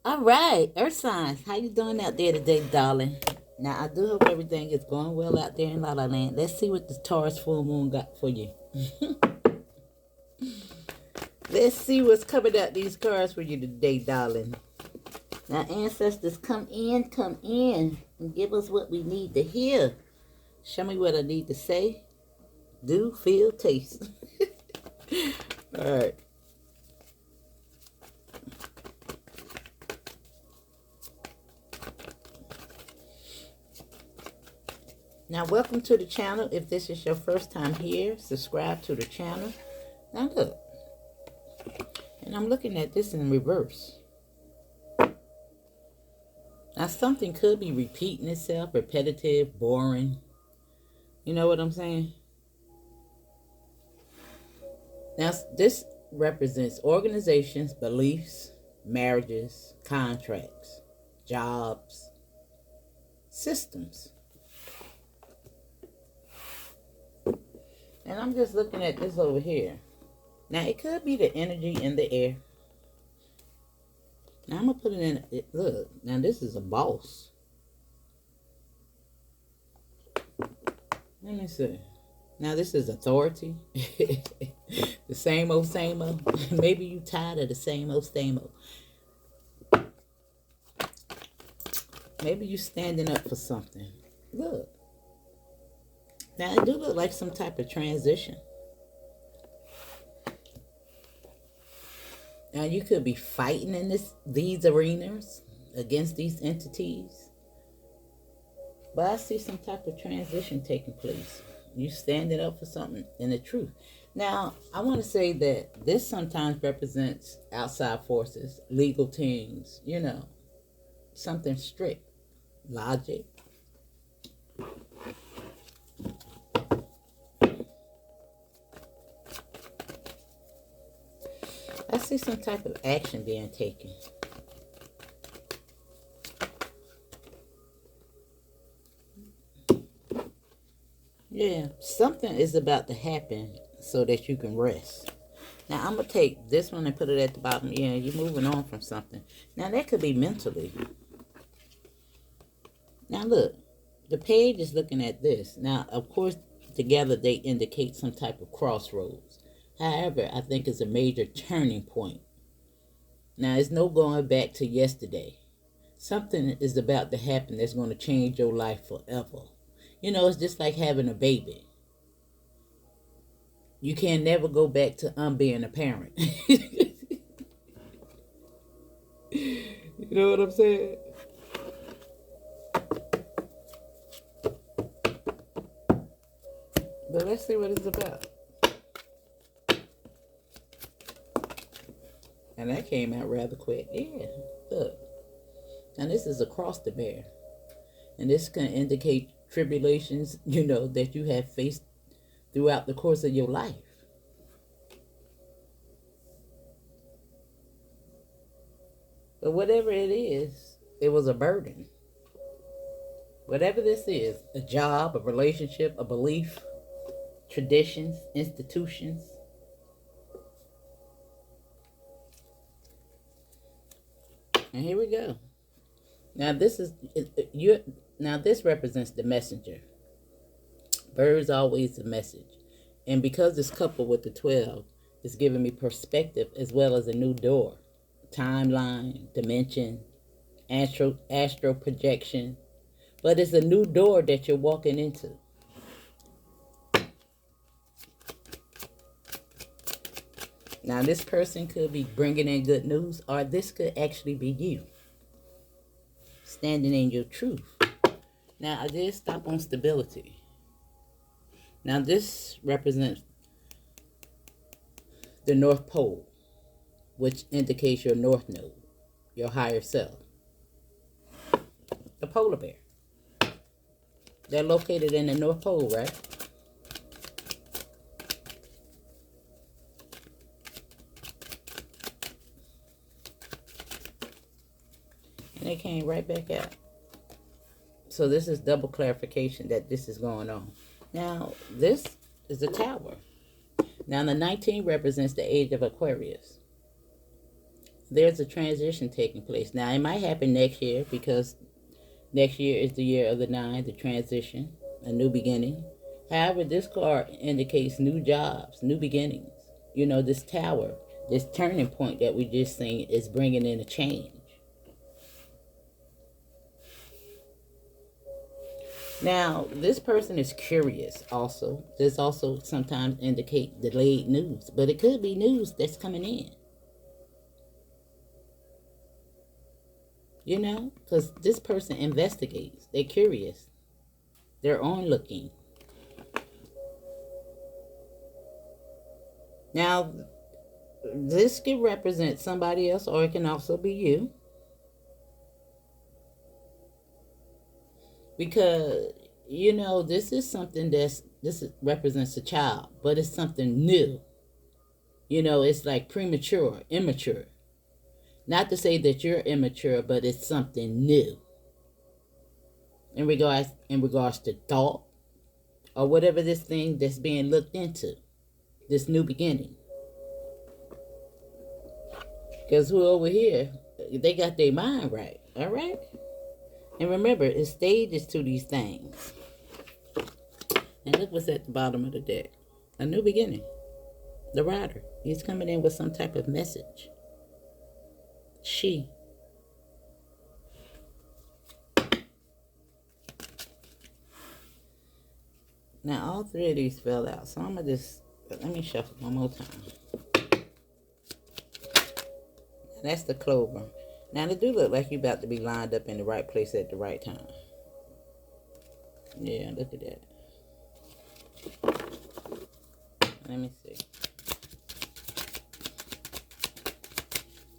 All right, Earth signs. How you doing out there today, darling? Now, I do hope everything is going well out there in La La Land. Let's see what the Taurus Full Moon got for you. Let's see what's coming out these cards for you today, darling. Now, ancestors, come in, and give us what we need to hear. Show me what I need to say, do, feel, taste. All right. Now, welcome to the channel. If this is your first time here, subscribe to the channel. Now, look. And I'm looking at this in reverse. Now, something could be repeating itself, repetitive, boring. You know what I'm saying? Now, this represents organizations, beliefs, marriages, contracts, jobs, systems. And I'm just looking at this over here. Now, it could be the energy in the air. Now, I'm going to put it in. Look, now this is a boss. Let me see. Now, this is authority. The same old, same old. Maybe you tired of the same old, same old. Maybe you standing up for something. Look. Now, it do look like some type of transition. Now, you could be fighting in these arenas against these entities. But I see some type of transition taking place. You standing up for something in the truth. Now, I want to say that this sometimes represents outside forces, legal teams, you know, something strict, logic. I see some type of action being taken. Yeah, something is about to happen so that you can rest. Now, I'm going to take this one and put it at the bottom. Yeah, you're moving on from something. Now, that could be mentally. Now, look, the page is looking at this. Now, of course, together they indicate some type of crossroads. However, I think it's a major turning point. Now, it's no going back to yesterday. Something is about to happen that's going to change your life forever. You know, it's just like having a baby. You can never go back to being a parent. You know what I'm saying? But let's see what it's about. And that came out rather quick. Yeah, look. And this is across the bear. And this can indicate tribulations, you know, that you have faced throughout the course of your life. But whatever it is, it was a burden. Whatever this is, a job, a relationship, a belief, traditions, institutions. And here we go. Now this is you. Now this represents the messenger. Bird's always a message, and because it's coupled with the 12, it's giving me perspective as well as a new door, timeline, dimension, astro projection. But it's a new door that you're walking into. Now this person could be bringing in good news, or this could actually be you standing in your truth. Now, I did stop on stability. Now, this represents the North Pole, which indicates your North Node, your higher self. The polar bear. They're located in the North Pole, right? And they came right back out. So this is double clarification that this is going on. Now, this is the tower. Now, the 19 represents the age of Aquarius. there's a transition taking place. Now, it might happen next year because next year is the year of the 9, the transition, a new beginning. However, this card indicates new jobs, new beginnings. You know, this tower, this turning point that we just seen is bringing in a change. Now, this person is curious also. This also sometimes indicate delayed news, but it could be news that's coming in. You know, because this person investigates. They're curious. They're onlooking. Now, this can represent somebody else, or it can also be you. Because, you know, this represents a child, but it's something new. You know, it's like premature, immature. Not to say that you're immature, but it's something new. In regards to thought, or whatever this thing that's being looked into, this new beginning. Because who over here, they got their mind right, all right? And remember, it's stages to these things. And look what's at the bottom of the deck. A new beginning. The rider. He's coming in with some type of message. She. Now, all 3 of these fell out. So I'm going to just, let me shuffle one more time. That's the clover. Now, they do look like you're about to be lined up in the right place at the right time. Yeah, look at that. Let me see.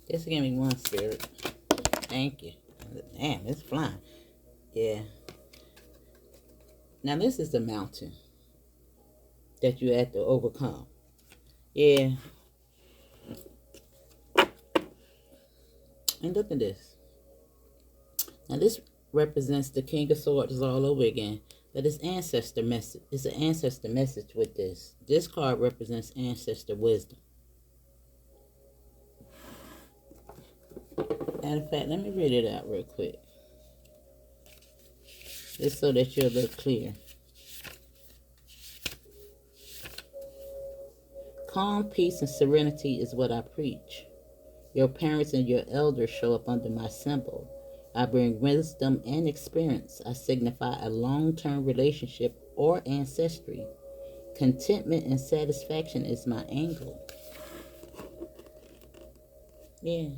Just give me one, Spirit. Thank you. Damn, it's flying. Yeah. Now, this is the mountain that you have to overcome. Yeah. And look at this. Now, this represents the King of Swords all over again. But it's ancestor message. It's an ancestor message with this. This card represents ancestor wisdom. Matter of fact, let me read it out real quick. Just so that you're a little clear. Calm, peace, and serenity is what I preach. Your parents and your elders show up under my symbol. I bring wisdom and experience. I signify a long-term relationship or ancestry. Contentment and satisfaction is my angle. Yeah.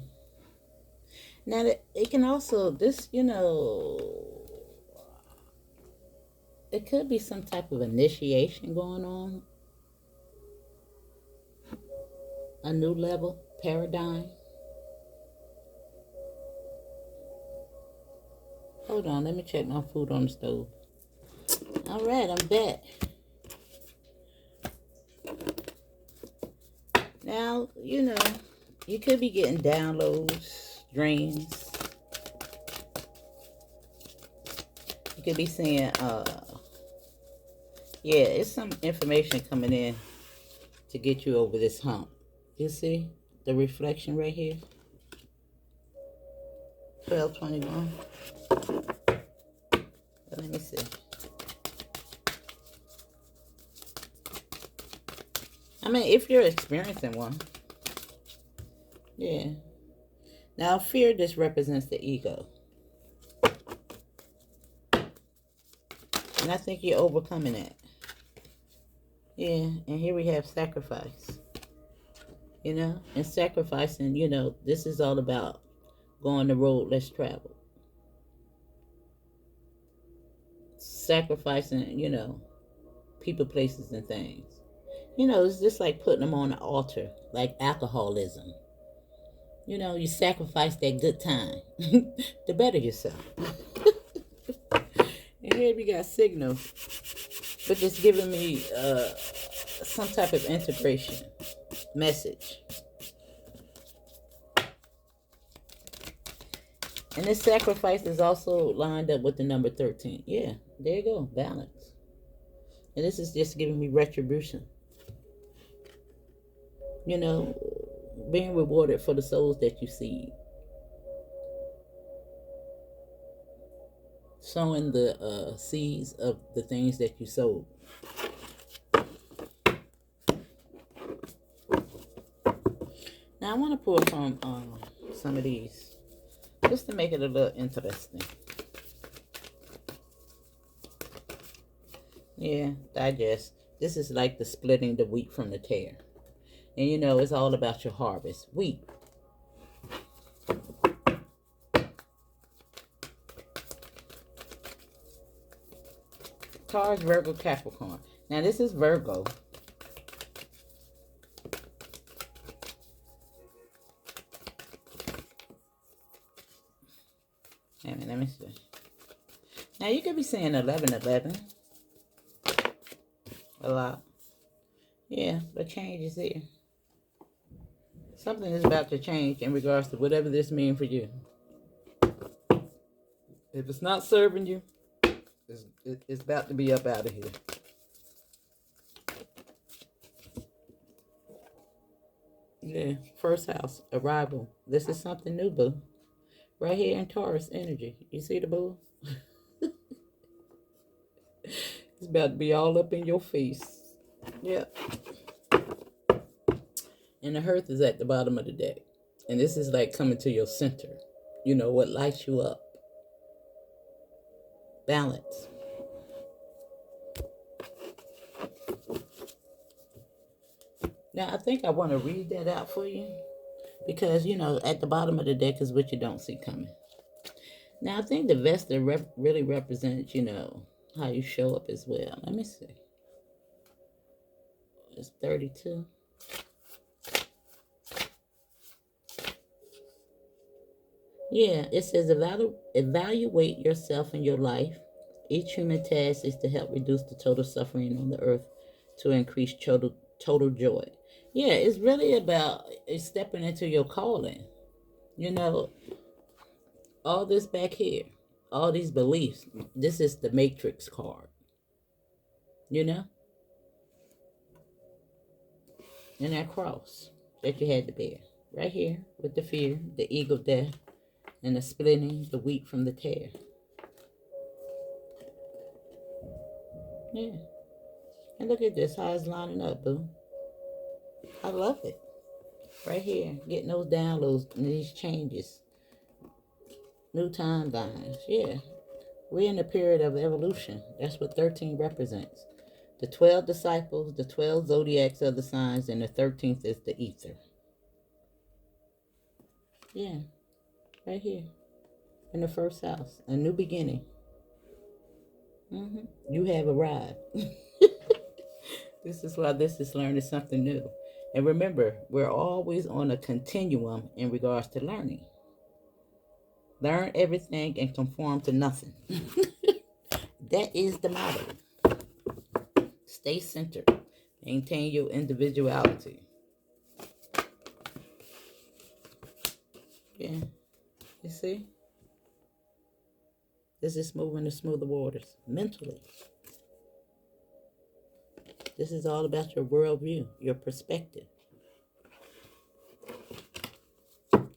Now, it can also, this, you know, it could be some type of initiation going on. A new level, paradigm. Hold on, let me check my food on the stove. All right, I'm back. Now, you know, you could be getting downloads, dreams. You could be seeing, yeah, it's some information coming in to get you over this hump. You see the reflection right here? 1221. Let me see. I mean, if you're experiencing one. Yeah. Now, fear just represents the ego. And I think you're overcoming that. Yeah, and here we have sacrifice. You know, and sacrificing, you know, this is all about going the road less traveled. Sacrificing, you know, people, places, and things. You know, it's just like putting them on the altar, like alcoholism. You know, you sacrifice that good time to better yourself. And here we got signal, but just giving me some type of integration message. And this sacrifice is also lined up with the number 13. Yeah, there you go, balance. And this is just giving me retribution. You know, being rewarded for the souls that you seed. Sowing the seeds of the things that you sowed. Now I want to pull from some of these just to make it a little interesting. Yeah, digest. This is like the splitting the wheat from the tare. And you know, it's all about your harvest. Wheat. Taurus, Virgo, Capricorn. Now this is Virgo. Let me see. Now you could be saying 11-11. A lot. Yeah, but change is here. Something is about to change in regards to whatever this means for you. If it's not serving you, it's about to be up out of here. Yeah, first house, arrival. This is something new, boo. Right here in Taurus energy. You see the boo? It's about to be all up in your face. Yep. And the hearth is at the bottom of the deck. And this is like coming to your center. You know, what lights you up. Balance. Now, I think I want to read that out for you. Because, you know, at the bottom of the deck is what you don't see coming. Now, I think the Vesta really represents, you know, how you show up as well. Let me see. It's 32. Yeah, it says evaluate yourself and your life. Each human task is to help reduce the total suffering on the earth to increase total joy. Yeah, it's really about stepping into your calling. You know, all this back here, all these beliefs, this is the matrix card. You know? And that cross that you had to bear. Right here with the fear, the ego death, and the splitting the wheat from the tare. Yeah. And look at this, how it's lining up, boo. I love it. Right here, getting those downloads and these changes. New timelines. Yeah. We're in the period of evolution. That's what 13 represents. The 12 disciples, the 12 zodiacs of the signs, and the 13th is the ether. Yeah. Right here. In the first house. A new beginning. You have arrived. This is why this is learning something new. And remember, we're always on a continuum in regards to learning. Learn everything and conform to nothing. That is the motto. Stay centered. Maintain your individuality. Yeah. You see? This is moving to smoother waters. Mentally. This is all about your worldview, your perspective.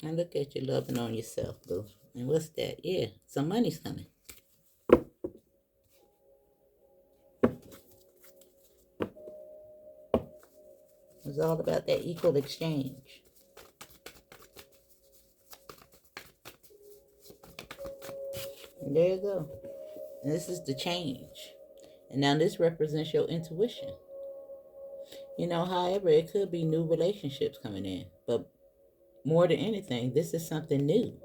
And look at you loving on yourself, boo. And what's that? Yeah, some money's coming. It's all about that equal exchange. And there you go. And this is the change. And now this represents your intuition. You know, however, it could be new relationships coming in. But more than anything, this is something new.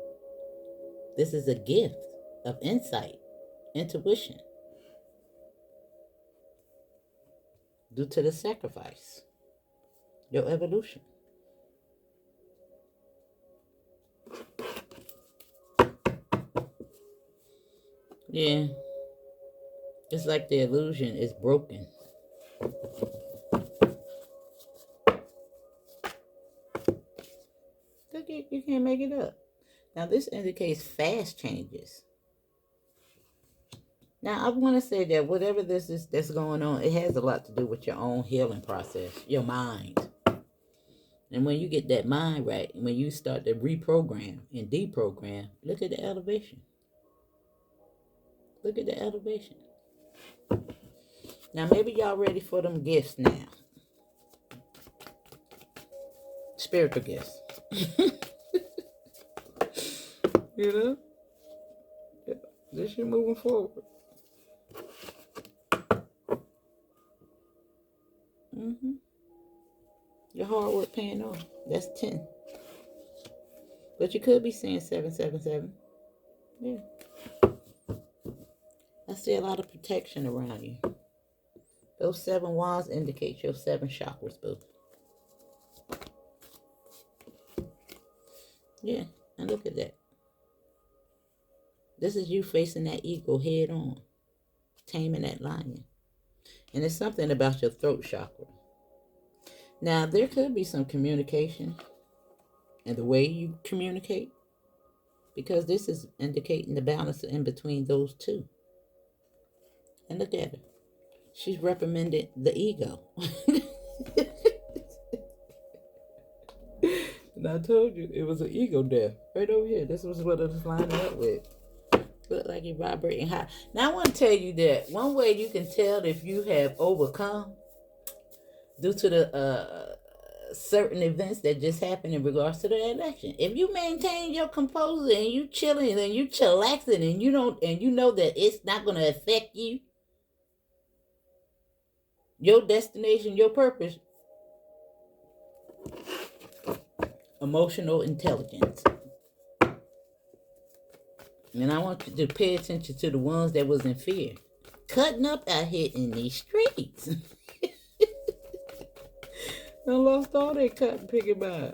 This is a gift of insight, intuition. Due to the sacrifice. Your evolution. Yeah. It's like the illusion is broken. Look, you can't make it up. Now, this indicates fast changes. Now, I want to say that whatever this is that's going on, it has a lot to do with your own healing process, your mind. And when you get that mind right, when you start to reprogram and deprogram, look at the elevation. Look at the elevation. Now, maybe y'all ready for them gifts now. Spiritual gifts. You know? Yeah, this shit moving forward. Your hard work paying off. That's 10. But you could be seeing 777. Yeah. I see a lot of protection around you. Those 7 wands indicate your 7 chakras, boo. Yeah, and look at that. This is you facing that ego head on. Taming that lion. And it's something about your throat chakra. Now, there could be some communication and the way you communicate, because this is indicating the balance in between those two. And look at her. She's reprimanded the ego. And I told you, it was an ego death. Right over here. This was what it was lining up with. Look like you're vibrating high. Now, I want to tell you that one way you can tell if you have overcome due to the certain events that just happened in regards to the election. If you maintain your composure and you chilling and you chillaxing and you don't, and you know that it's not going to affect you, your destination, your purpose, emotional intelligence. And I want you to pay attention to the ones that was in fear. Cutting up out here in these streets. I lost all that cotton picking by.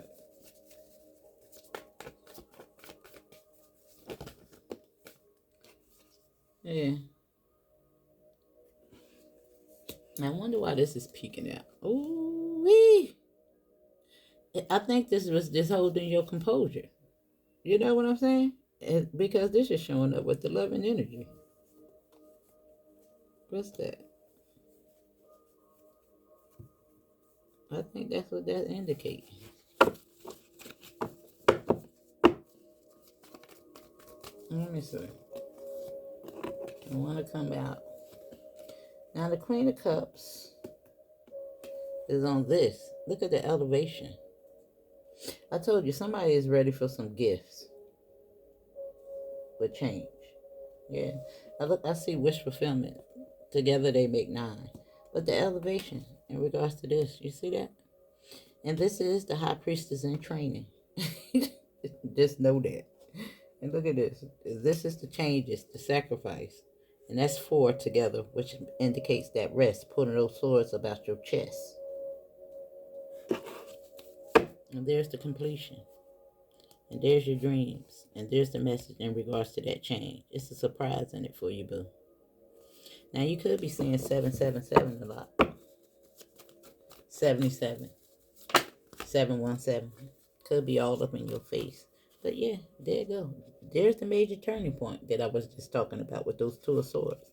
Yeah. I wonder why this is peeking out. Ooh wee. I think this was just holding your composure. You know what I'm saying? Because this is showing up with the loving energy. What's that? I think that's what that indicates. Let me see. I want to come out. Now the Queen of Cups is on this. Look at the elevation. I told you somebody is ready for some gifts with change. Yeah. I see wish fulfillment. Together they make 9. But the elevation in regards to this, you see that? And this is the High Priestess in training. Just know that. And look at this. This is the changes, the sacrifice. And that's 4 together, which indicates that rest, putting those swords about your chest. And there's the completion. And there's your dreams. And there's the message in regards to that change. It's a surprise in it for you, boo. Now, you could be seeing 777 a lot. 77. 717. Could be all up in your face. But yeah, there you go. There's the major turning point that I was just talking about with those 2 of swords.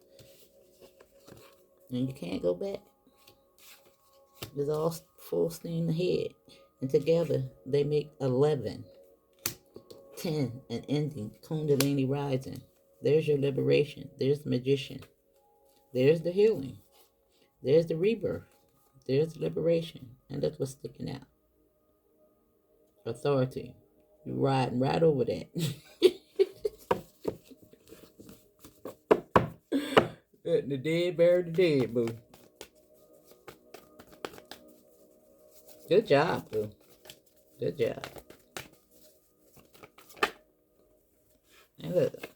And you can't go back. It's all full steam ahead. And together, they make 11. 10, an ending. Kundalini rising. There's your liberation. There's the magician. There's the healing. There's the rebirth. There's the liberation. And look what's sticking out. Authority. You're riding right over that. Letting the dead bury the dead, boo. Good job, boo. Good job. And look.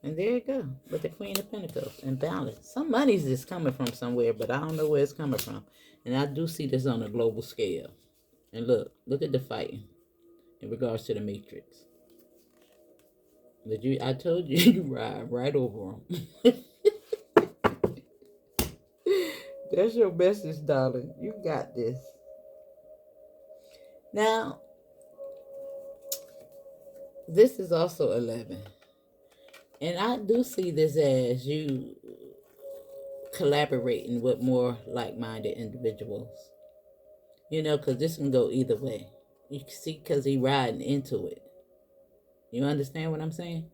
And there you go. With the Queen of Pentacles and balance. Some money's just coming from somewhere, but I don't know where it's coming from. And I do see this on a global scale. And look at the fighting in regards to the Matrix. But I told you, you ride right over them. That's your message, darling. You got this. Now, this is also 11. And I do see this as you collaborating with more like-minded individuals. You know, because this can go either way. You can see, because he riding into it. You understand what I'm saying?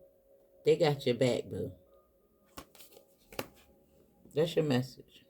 They got your back, boo. That's your message.